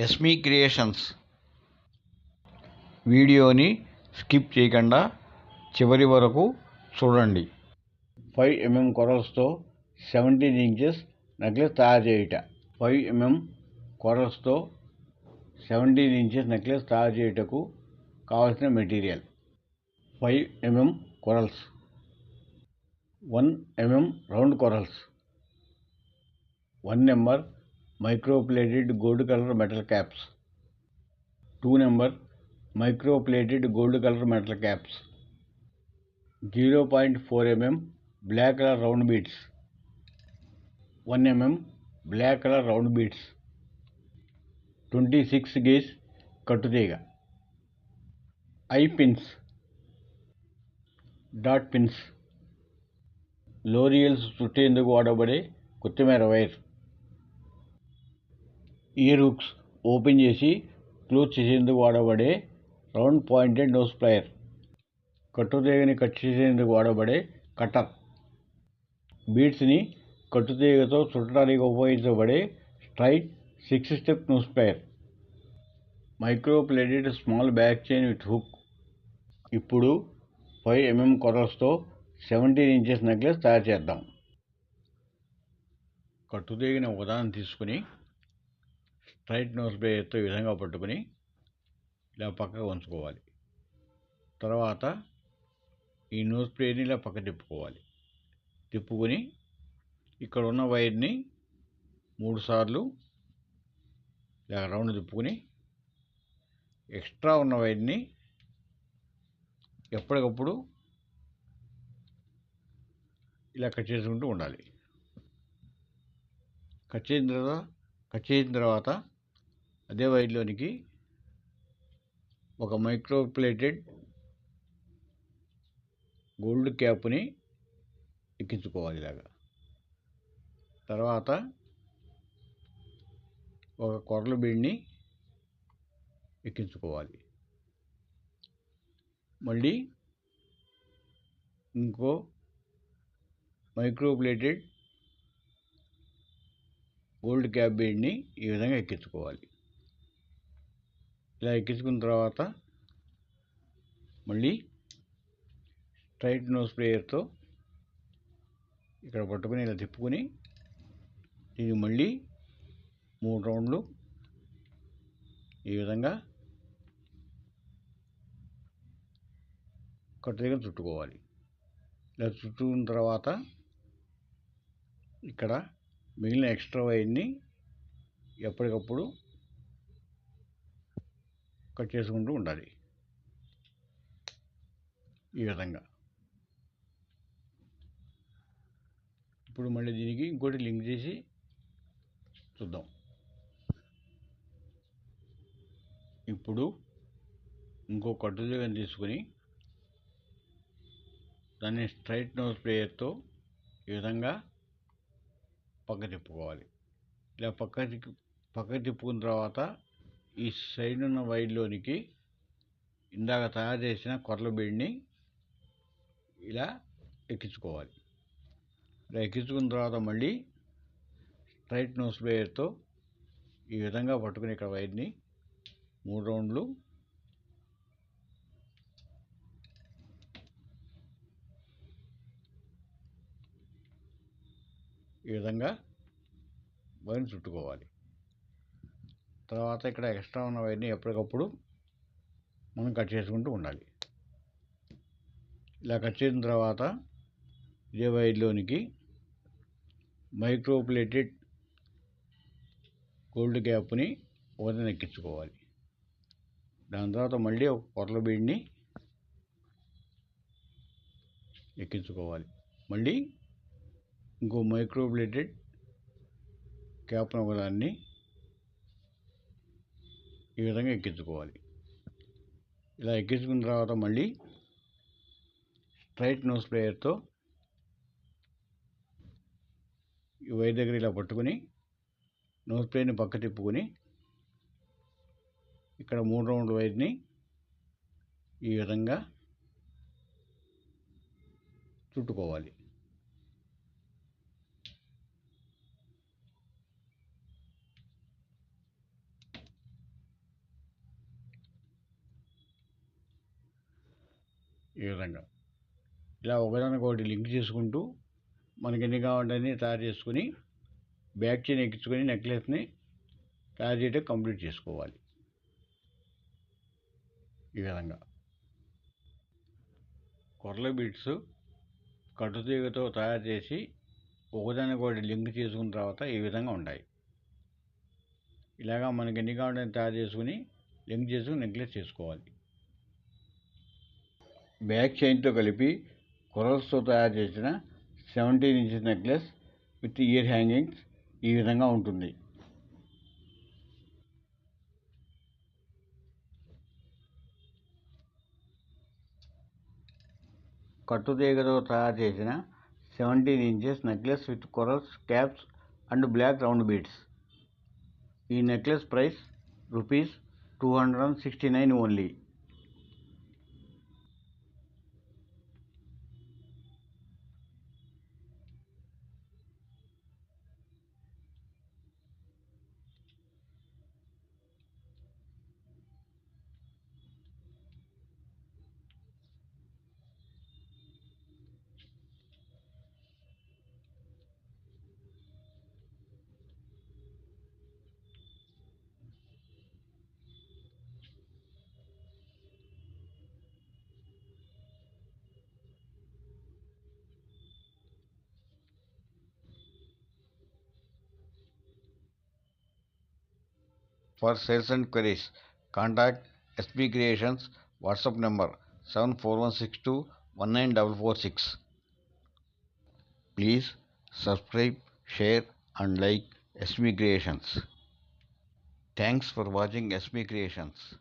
ఎస్మి creations వీడియోని skip చేయకుండా చివరి వరకు చూడండి. 5 mm కొరల్స్తో 17 ఇంచెస్ నెక్లెస్ తయారు చేయుట. 5 mm కొరల్స్తో 17 ఇంచెస్ నెక్లెస్ తయారు చేయుటకు కావలసిన material: 5 mm corals, 1 mm round corals, 1 number microplated gold color metal caps, 2 number microplated gold color metal caps, 0.4 mm black color round beads, 1 mm black color round beads, 26 gauge కట్టుతీగ, eye pins, dot pins, లోరియల్స్ చుట్టేందుకు వాడబడే కొత్తిమీర wire, ear hooks open చేసి close చేసేందుకు వాడబడే round pointed nose plier, కట్టుతీగని cut చేసేందుకు వాడబడే కటర్, బీడ్స్ని కట్టుతీగతో చుట్టడానికి ఉపయోగించబడే straight 6 step nose plier, microplated small back chain with hook. ఇప్పుడు 5 mm కొరల్స్తో 17 ఇంచెస్ నెక్లెస్ తయారు చేద్దాం. కట్టుతీగని ఉదాహరణ తీసుకుని స్ట్రైట్ నోస్ ప్లేయర్తో ఈ విధంగా పట్టుకుని ఇలా పక్కకు ఉంచుకోవాలి. తర్వాత ఈ నోస్ ప్లేయర్ని ఇలా పక్క తిప్పుకోవాలి. తిప్పుకొని ఇక్కడ ఉన్న వైర్ని 3 సార్లు ఇలా రౌండ్ తిప్పుకొని ఎక్స్ట్రా ఉన్న వైర్ని ఎప్పటికప్పుడు ఇలా కట్ చేసుకుంటూ ఉండాలి. కట్ చేసిన తర్వాత అదే వైర్లోనికి ఒక మైక్రోప్లేటెడ్ గోల్డ్ క్యాప్ని ఎక్కించుకోవాలి ఇలాగా. తర్వాత ఒక కొరల బీడ్ని ఎక్కించుకోవాలి. మళ్ళీ ఇంకో మైక్రోప్లేటెడ్ గోల్డ్ క్యాప్ బీడ్ని ఈ విధంగా ఎక్కించుకోవాలి. ఇలా ఎక్కించుకున్న తర్వాత మళ్ళీ స్ట్రైట్ నోస్ ప్లేయర్తో ఇక్కడ పట్టుకుని ఇలా తిప్పుకొని ఇది మళ్ళీ 3 రౌండ్లు ఈ విధంగా కట్టుతీగ చుట్టుకోవాలి. ఇలా చుట్టుకున్న తర్వాత ఇక్కడ మిగిలిన ఎక్స్ట్రా వైర్ని ఎప్పటికప్పుడు కట్ చేసుకుంటూ ఉండాలి ఈ విధంగా. ఇప్పుడు మళ్ళీ దీనికి ఇంకోటి లింక్ చేసి చూద్దాం. ఇప్పుడు ఇంకో కట్టుతీగని తీసుకుని దాన్ని స్ట్రైట్ నోస్ ప్లేయర్తో ఈ విధంగా పక్క తిప్పుకోవాలి. ఇలా పక్క తిప్పుకున్న తర్వాత ఈ సైడ్ ఉన్న వైర్లోనికి ఇందాక తయారు చేసిన కొరల బీడ్ని ఇలా ఎక్కించుకోవాలి. ఇలా ఎక్కించుకున్న తర్వాత మళ్ళీ స్ట్రైట్ నోస్ ప్లేయర్తో ఈ విధంగా పట్టుకుని ఇక్కడ వైర్ని 3 రౌండ్లు ఈ విధంగా వైర్ని చుట్టుకోవాలి. తర్వాత ఇక్కడ ఎక్స్ట్రా ఉన్న వైర్ని ఎప్పటికప్పుడు మనం కట్ చేసుకుంటూ ఉండాలి. ఇలా కట్ చేసిన తర్వాత ఇదే వైర్లోనికి మైక్రోప్లేటెడ్ గోల్డ్ క్యాప్ని ఒకదాన్ని ఎక్కించుకోవాలి. దాని తర్వాత మళ్ళీ ఒక కొరల బీడ్ని ఎక్కించుకోవాలి. మళ్ళీ ఇంకో మైక్రోప్లేటెడ్ క్యాప్ను ఒకదాన్ని ఈ విధంగా ఎక్కించుకోవాలి. ఇలా ఎక్కించుకున్న తర్వాత మళ్ళీ స్ట్రైట్ నోస్ ప్లేయర్తో ఈ వైర్ దగ్గర ఇలా పట్టుకుని నోస్ ప్లేయర్ని పక్క తిప్పుకొని ఇక్కడ 3 రౌండ్ వైర్ని ఈ విధంగా చుట్టుకోవాలి. ఈ విధంగా ఇలా ఒకదానికొకటి లింక్ చేసుకుంటూ మనకి ఎన్ని కావాలంటే తయారు చేసుకుని బ్యాక్ చైన్ ఎక్కించుకొని నెక్లెస్ని తయారు చేయడం కంప్లీట్ చేసుకోవాలి. ఈ విధంగా కొరల బీడ్స్ కట్టుతీగతో తయారు చేసి ఒకదానికొకటి లింక్ చేసుకున్న తర్వాత ఈ విధంగా ఉంటాయి. ఇలాగా మనకి ఎన్ని కావాలంటే తయారు చేసుకుని లింక్ చేసుకుని నెక్లెస్ చేసుకోవాలి. బ్యాక్ చైన్తో కలిపి కొరల్స్తో తయారు చేసిన 17 inches necklace with ear hangings ఈ విధంగా ఉంటుంది. కట్టుతీగతో తయారు చేసిన 17 inches necklace with corals, caps and black round beads. ఈ necklace price ₹269 only. For sales and queries, contact SB Creations WhatsApp number 7416219446. Please subscribe, share and like SB Creations. Thanks for watching SB Creations.